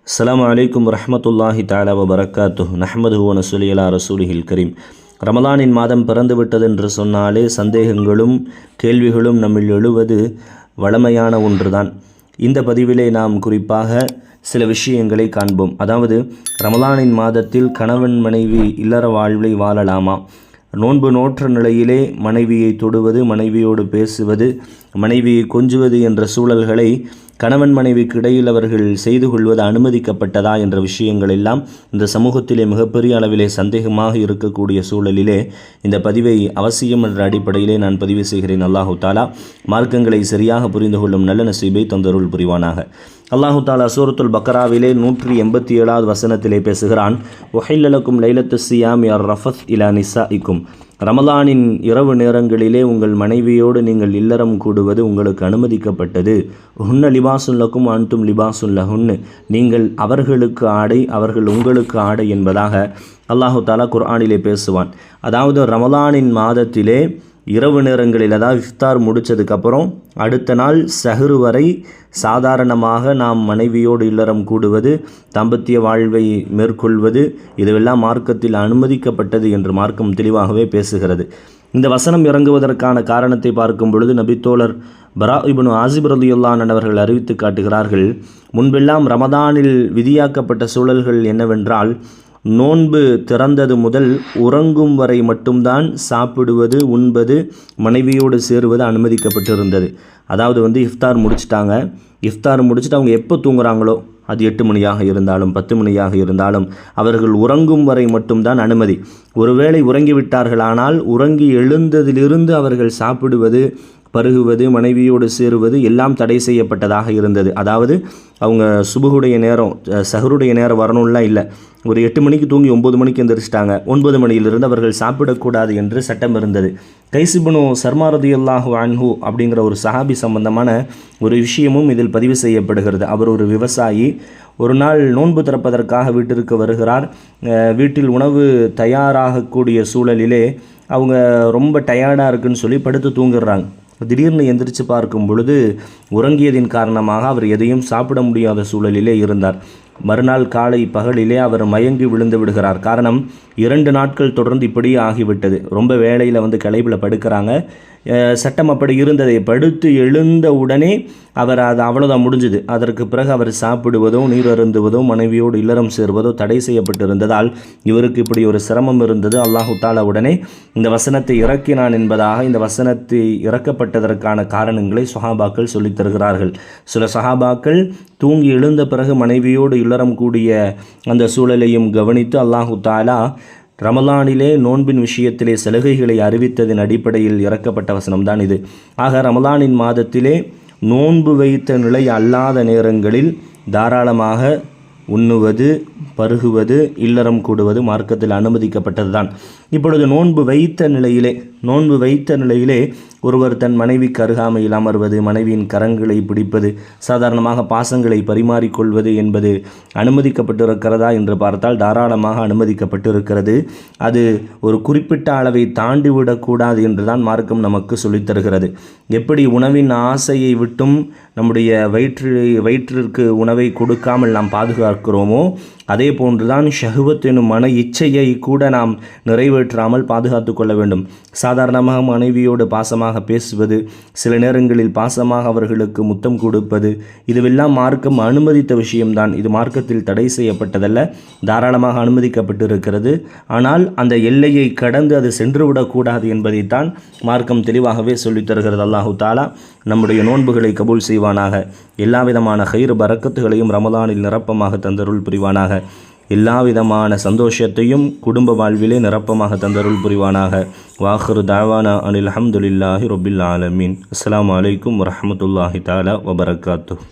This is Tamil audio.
அஸ்ஸலாமு அலைக்கும் வரஹ்மத்துல்லாஹி தஆலா வபரகாத்துஹு நஹ்மதுஹு வ நஸல்லி அலா ரசூலிஹில் கரீம். ரமலானின் மாதம் பிறந்துவிட்டது என்று சொன்னாலே சந்தேகங்களும் கேள்விகளும் நம்மில் எழுவது வழமையான ஒன்றுதான். இந்த பதிவிலே நாம் குறிப்பாக சில விஷயங்களை காண்போம். அதாவது ரமலானின் மாதத்தில் கணவன் மனைவி இல்லற வாழ்வை வாழலாமா, நோன்பு நோற்ற நிலையிலே மனைவியை தொடுவது, மனைவியோடு பேசுவது, மனைவியை கொஞ்சுவது என்ற சூழல்களை கணவன் மனைவிக்கு இடையில் அவர்கள் செய்து கொள்வது அனுமதிக்கப்பட்டதா என்ற விஷயங்கள் எல்லாம் இந்த சமூகத்திலே மிகப்பெரிய அளவிலே சந்தேகமாக இருக்கக்கூடிய சூழலிலே இந்த பதிவை அவசியம் என்ற அடிப்படையிலே நான் பதிவு செய்கிறேன். அல்லாஹு தாலா மார்க்கங்களை சரியாக புரிந்து கொள்ளும் நல்ல நசீபை தந்தருள் புரிவானாக. அல்லாஹு தாலா சூரத்துல் பக்கராவிலே 187வது வசனத்திலே பேசுகிறான், ஒஹில்லலக்கும் லைலத்து சியாம் யார் ரஃபத் இலா நிசாஇக்கும். ரமலானின் இரவு நேரங்களிலே உங்கள் மனைவியோடு நீங்கள் இல்லறம் கூடுவது உங்களுக்கு அனுமதிக்கப்பட்டது. ஹுன்ன லிபாசுல்லக்கும் அன்தும் லிபாசுல்லஹுன்னு, நீங்கள் அவர்களுக்கு ஆடை, அவர்கள் உங்களுக்கு ஆடை என்பதாக அல்லாஹு தாலா குர்ஆனிலே பேசுவான். அதாவது ரமலானின் மாதத்திலே இரவு நேரங்களில், அதாவது இஃப்தார் முடித்ததுக்கப்புறம் அடுத்த நாள் சஹ்ரு வரை சாதாரணமாக நாம் மனைவியோடு இல்லறம் கூடுவது, தாம்பத்திய வாழ்வை மேற்கொள்வது, இதுவெல்லாம் மார்க்கத்தில் அனுமதிக்கப்பட்டது என்று மார்க்கம் தெளிவாகவே பேசுகிறது. இந்த வசனம் இறங்குவதற்கான காரணத்தை பார்க்கும் பொழுது நபித்தோழர் பரா இப்னு ஆசிப் ரலியல்லாஹு அன்ஹு அவர்கள் அறிவித்து காட்டுகிறார்கள், முன்பெல்லாம் ரமதானில் விதியாக்கப்பட்ட சூழல்கள் என்னவென்றால், நோன்பு திறந்தது முதல் உறங்கும் வரை மட்டும்தான் சாப்பிடுவது, உண்பது, மனைவியோடு சேருவது அனுமதிக்கப்பட்டிருந்தது. அதாவது இஃப்தார் முடிச்சிட்டாங்க, இஃப்தார் முடிச்சுட்டு அவங்க எப்போ தூங்குறாங்களோ, அது 8 மணியாக இருந்தாலும் 10 மணியாக இருந்தாலும் அவர்கள் உறங்கும் வரை மட்டும்தான் அனுமதி. ஒருவேளை உறங்கிவிட்டார்களானால் உறங்கி எழுந்ததிலிருந்து அவர்கள் சாப்பிடுவது, பருகுவது, மனைவியோடு சேருவது எல்லாம் தடை செய்யப்பட்டதாக இருந்தது. அதாவது அவங்க சுபுகுடைய நேரம், சஹருடைய நேரம் வரணும்லாம் இல்லை. ஒரு 8 மணிக்கு தூங்கி 9 மணிக்கு எந்திரிச்சிட்டாங்க, 9 மணியிலிருந்து அவர்கள் சாப்பிடக்கூடாது என்று சட்டம் இருந்தது. கைஸ் இப்னு சர்மா ரலியல்லாஹு அன்ஹு அப்படிங்கிற ஒரு சஹாபி சம்பந்தமான ஒரு விஷயமும் இதில் பதிவு செய்யப்படுகிறது. அவர் ஒரு விவசாயி. ஒரு நாள் நோன்பு திறப்பதற்காக வீட்டிற்கு வருகிறார். வீட்டில் உணவு தயாராகக்கூடிய சூழலிலே அவங்க ரொம்ப டயர்டாக இருக்குன்னு சொல்லி படுத்து தூங்கிடுறாங்க. திடீர்னு எந்திரிச்சு பார்க்கும் பொழுது உறங்கியதின் காரணமாக அவர் எதையும் சாப்பிட முடியாத சூழலிலே இருந்தார். மறுநாள் காலை பகலிலே அவர் மயங்கி விழுந்து விடுகிறார். காரணம், 2 நாட்கள் தொடர்ந்து இப்படியே ஆகிவிட்டது. ரொம்ப வேளையில் களைப்பில் படுக்கிறாங்க. சட்டம் அப்படி இருந்ததை படுத்து எழுந்த உடனே அவர் அது அவ்வளோதான் முடிஞ்சுது. அதற்கு பிறகு அவர் சாப்பிடுவதோ, நீர் அருந்துவதோ, மனைவியோடு இல்லறம் சேர்வதோ தடை செய்யப்பட்டிருந்ததால் இவருக்கு இப்படி ஒரு சிரமம் இருந்தது. அல்லாஹு தாலா உடனே இந்த வசனத்தை இறக்கினான் என்பதாக இந்த வசனத்தை இறக்கப்பட்டதற்கான காரணங்களை சஹாபாக்கள் சொல்லித் தருகிறார்கள். சில சஹாபாக்கள் தூங்கி எழுந்த பிறகு மனைவியோடு இல்லறம் கூடிய அந்த சூழலையும் கவனித்து அல்லாஹு தாலா ரமலானிலே நோன்பின் விஷயத்திலே சலுகைகளை அறிவித்ததின் அடிப்படையில் இறக்கப்பட்ட வசனம்தான் இது. ஆக ரமலானின் மாதத்திலே நோன்பு வைத்த நிலை அல்லாத நேரங்களில் தாராளமாக உண்ணுவது, பருகுவது, இல்லறம் கூடுவது மார்க்கத்தில் அனுமதிக்கப்பட்டது தான். இப்பொழுது நோன்பு வைத்த நிலையிலே ஒருவர் தன் மனைவிக்கு அருகாமையில் அமர்வது, மனைவியின் கரங்களை பிடிப்பது, சாதாரணமாக பாசங்களை பரிமாறிக்கொள்வது என்பது அனுமதிக்கப்பட்டிருக்கிறதா என்று பார்த்தால் தாராளமாக அனுமதிக்கப்பட்டிருக்கிறது. அது ஒரு குறிப்பிட்ட அளவை தாண்டிவிடக்கூடாது என்று தான் மார்க்கம் நமக்கு சொல்லித் தருகிறது. எப்படி உணவின் ஆசையை விட்டும் நம்முடைய வயிற்றிற்கு உணவை கொடுக்காமல் நாம் பாதுகாக்கிறோமோ, அதே போன்றுதான் ஷஹ்வத் எனும் மன இச்சையை கூட நாம் நிறைவேற்றாமல் பாதுகாத்து கொள்ள வேண்டும். சாதாரணமாக மனைவியோடு பாசமாக பேசுவது, சில நேரங்களில் பாசமாக அவர்களுக்கு முத்தம் கொடுப்பது, இதுவெல்லாம் மார்க்கம் அனுமதித்த விஷயம்தான். இது மார்க்கத்தில் தடை செய்யப்பட்டதல்ல, தாராளமாக அனுமதிக்கப்பட்டிருக்கிறது. ஆனால் அந்த எல்லையை கடந்து அது சென்றுவிடக்கூடாது என்பதைத்தான் மார்க்கம் தெளிவாகவே சொல்லித் தருகிறது. அல்லாஹு தாலா நம்முடைய நோன்புகளை கபூல் செய்வானாக. எல்லா விதமான ஹைர் பரக்கத்துகளையும் ரமலானில் நிரப்பமாக தந்தருள் புரிவானாக. எல்லா விதமான சந்தோஷத்தையும் குடும்ப வாழ்விலே நிரப்பமாக தந்தருள் புரிவானாக. வாஹிரு தாவானா அனில் அல்ஹம்துலில்லாஹி ரப்பில் ஆலமீன். அஸ்ஸலாமு அலைக்கும் வரஹ்மத்துல்லாஹி தஆலா வபரகாத்துஹு.